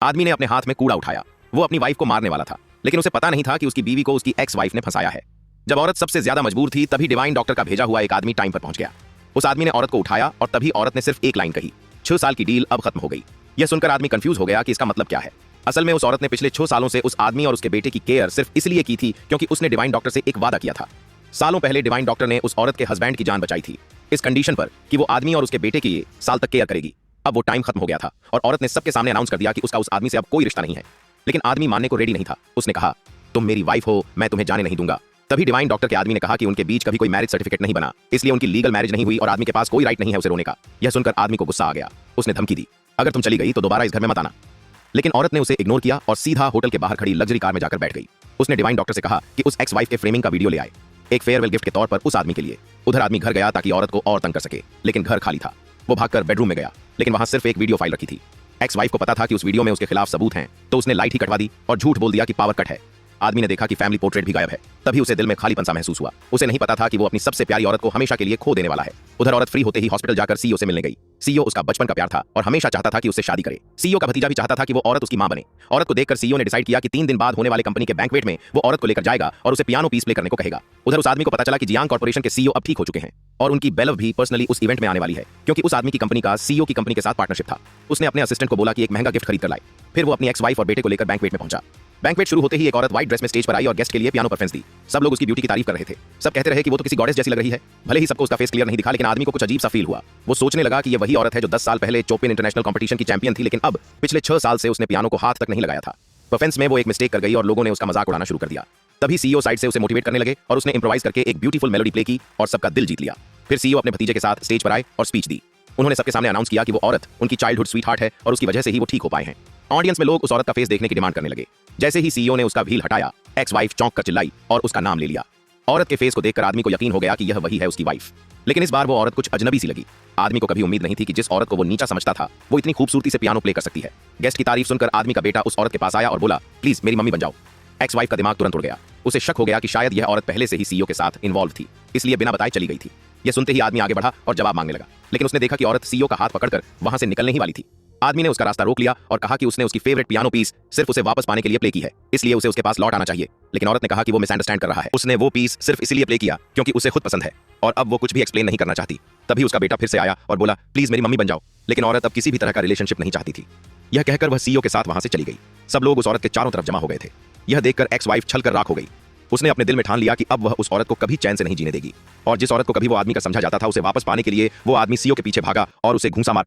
आदमी ने अपने हाथ में कूड़ा उठाया। वो अपनी वाइफ को मारने वाला था, लेकिन उसे पता नहीं था कि उसकी बीवी को उसकी एक्स वाइफ ने फंसाया है। जब औरत सबसे ज्यादा मजबूर थी, तभी डिवाइन डॉक्टर का भेजा हुआ एक आदमी टाइम पर पहुंच गया। उस आदमी ने औरत को उठाया और तभी औरत ने सिर्फ एक लाइन कही, 6 साल की डील अब खत्म हो गई। यह सुनकर आदमी कंफ्यूज हो गया कि इसका मतलब क्या है। असल में उस औरत ने पिछले 6 सालों से उस आदमी और उसके बेटे की केयर सिर्फ इसलिए की थी क्योंकि उसने डिवाइन डॉक्टर से एक वादा किया था। सालों पहले डिवाइन डॉक्टर ने उस औरत के हस्बैंड की जान बचाई थी, इस कंडीशन पर कि वो आदमी और उसके बेटे की साल तक केयर करेगी। अब वो टाइम खत्म हो गया था और औरत ने सबके सामने अनाउंस कर दिया कि उसका उस आदमी से अब कोई रिश्ता नहीं है। लेकिन आदमी मानने को रेडी नहीं था। उसने कहा, तुम मेरी वाइफ हो, मैं तुम्हें जाने नहीं दूंगा। तभी डिवाइन डॉक्टर के आदमी ने कहा कि उनके बीच कभी कोई मैरिज सर्टिफिकेट नहीं बना, इसलिए उनकी लीगल मैरिज नहीं हुई और आदमी के पास कोई राइट नहीं है उसे रोने का। यह सुनकर आदमी को गुस्सा आ गया। उसने धमकी दी, अगर तुम चली गई तो दोबारा इस घर में मत आना। लेकिन औरत ने उसे इग्नोर किया और सीधा होटल के बाहर खड़ी लग्जरी कार में जाकर बैठ गई। उसने डिवाइन डॉक्टर से कहा कि उस एक्स वाइफ के फ्रेमिंग का वीडियो ले आए, एक फेयरवेल गिफ्ट के तौर पर उस आदमी के लिए। उधर आदमी घर गया ताकि औरत को और तंग कर सके, लेकिन घर खाली था। वो भागकर बेडरूम में गया, लेकिन वहां सिर्फ एक वीडियो फाइल रखी थी। एक्स वाइफ को पता था कि उस वीडियो में उसके खिलाफ सबूत हैं, तो उसने लाइट ही कटवा दी और झूठ बोल दिया कि पावर कट है। आदमी ने देखा कि फैमिली पोर्ट्रेट भी गायब है। तभी उसे दिल में खालीपन सा महसूस हुआ। उसे नहीं पता था कि वो अपनी सबसे प्यारी औरत को हमेशा के लिए खो देने वाला है। उधर औरत फ्री होते ही हॉस्पिटल जाकर सीईओ से मिलने गई। सीईओ उसका बचपन का प्यार था और हमेशा चाहता था कि उससे शादी करे। सीईओ का भतीजा भी चाहता था कि वो औरत उसकी मां बने। औरत को देखकर सीईओ ने डिसाइड किया कि 3 दिन बाद होने वाले कंपनी के बैंक्वेट में वो औरत को लेकर जाएगा और उसे पियानो पीस प्ले करने को कहेगा। उधर उस आदमी को पता चला कि जियांग कॉर्पोरेशन के सीईओ अब ठीक हो चुके हैं और उनकी बेलव भी पर्सनली उस इवेंट में आने वाली है, क्योंकि उस आदमी की कंपनी का सीईओ की कंपनी के साथ पार्टनरशिप था। उसने अपने असिस्टेंट को बोला कि एक महंगा गिफ्ट खरीद कर लाए। फिर वो अपनी एक्स वाइफ और बेटे को लेकर बैंक्वेट में पहुंचा। बैंक्वेट शुरू होते ही एक औरत व्हाइट ड्रेस में स्टेज पर आई और गेस्ट के लिए पियानो परफॉर्मेंस दी। सब लोग उसकी ब्यूटी की तारीफ कर रहे थे। सब कहते रहे कि वो तो किसी गॉडेस जैसी लग रही है। भले ही सबको उसका फेस क्लियर नहीं दिखा, लेकिन आदमी को कुछ अजीब सा फील हुआ। वो सोचने लगा कि ये वही औरत है जो 10 साल पहले चोपिन इंटरनेशनल कंपटीशन की चैंपियन थी, लेकिन अब पिछले 6 साल से उसने पियानो को हाथ तक नहीं लगाया था। परफॉर्मेंस में वो एक मिस्टेक कर गई और लोगों ने उसका मजाक उड़ाना शुरू कर दिया। तभी सीईओ साइड से उसे मोटिवेट करने लगे और उसने इंप्रोवाइज करके एक ब्यूटीफुल मेलोडी प्ले की और सबका दिल जीत लिया। फिर सीईओ अपने भतीजे के साथ स्टेज पर आए और स्पीच दी। उन्होंने सबके सामने अनाउंस किया कि वो औरत उनकी चाइल्डहुड स्वीट हार्ट है और उसकी वजह से ही वो ठीक हो पाए हैं। ऑडियंस में लोग उस औरत का फेस देखने की डिमांड करने लगे। जैसे ही सीईओ ने उसका व्हील हटाया, एक्स वाइफ चौंक कर चिल्लाई और उसका नाम ले लिया। औरत के फेस को देखकर आदमी को यकीन हो गया कि यह वही है उसकी वाइफ। लेकिन इस बार वो औरत कुछ अजनबी सी लगी। आदमी को कभी उम्मीद नहीं थी कि जिस औरत को वो नीचा समझता था, वो इतनी खूबसूरती से पियानो प्ले कर सकती है। गेस्ट की तारीफ सुनकर आदमी का बेटा उस औरत के पास आया और बोला, प्लीज मेरी मम्मी बन जाओ। एक्स वाइफ का दिमाग तुरंत उड़ गया। उसे शक हो गया कि शायद यह औरत पहले से ही सीईओ के साथ इन्वॉल्व थी, इसलिए बिना बताए चली गई थी। यह सुनते ही आदमी आगे बढ़ा और जवाब मांगने लगा, लेकिन उसने देखा कि औरत सीईओ का हाथ पकड़कर वहां से निकलने ही वाली थी। आदमी ने उसका रास्ता रोक लिया और कहा कि उसने उसकी फेवरेट पियानो पीस सिर्फ उसे वापस पाने के लिए प्ले की है, इसलिए उसे उसके पास लौट आना चाहिए। लेकिन औरत ने कहा कि वो मिसअंडरस्टैंड कर रहा है। उसने वो पीस सिर्फ इसलिए प्ले किया क्योंकि उसे खुद पसंद है और अब वो कुछ भी एक्सप्लेन नहीं करना चाहती। तभी उसका बेटा फिर से आया और बोला, प्लीज मेरी मम्मी बन जाओ। लेकिन औरत अब किसी भी तरह का रिलेशनशिप नहीं चाहती थी। यह कहकर वह सीईओ के साथ वहां से चली गई। सब लोग उस औरत के चारों तरफ जमा हो गए थे। यह देखकर एक्स वाइफ छलकर राख हो गई। उसने अपने दिल में ठान लिया कि अब वह उस औरत को कभी चैन से नहीं जीने देगी और जिस औरत को कभी वो आदमी का समझा जाता था, उसे वापस पाने के लिए वो आदमी सीईओ के पीछे भागा और उसे घूंसा मार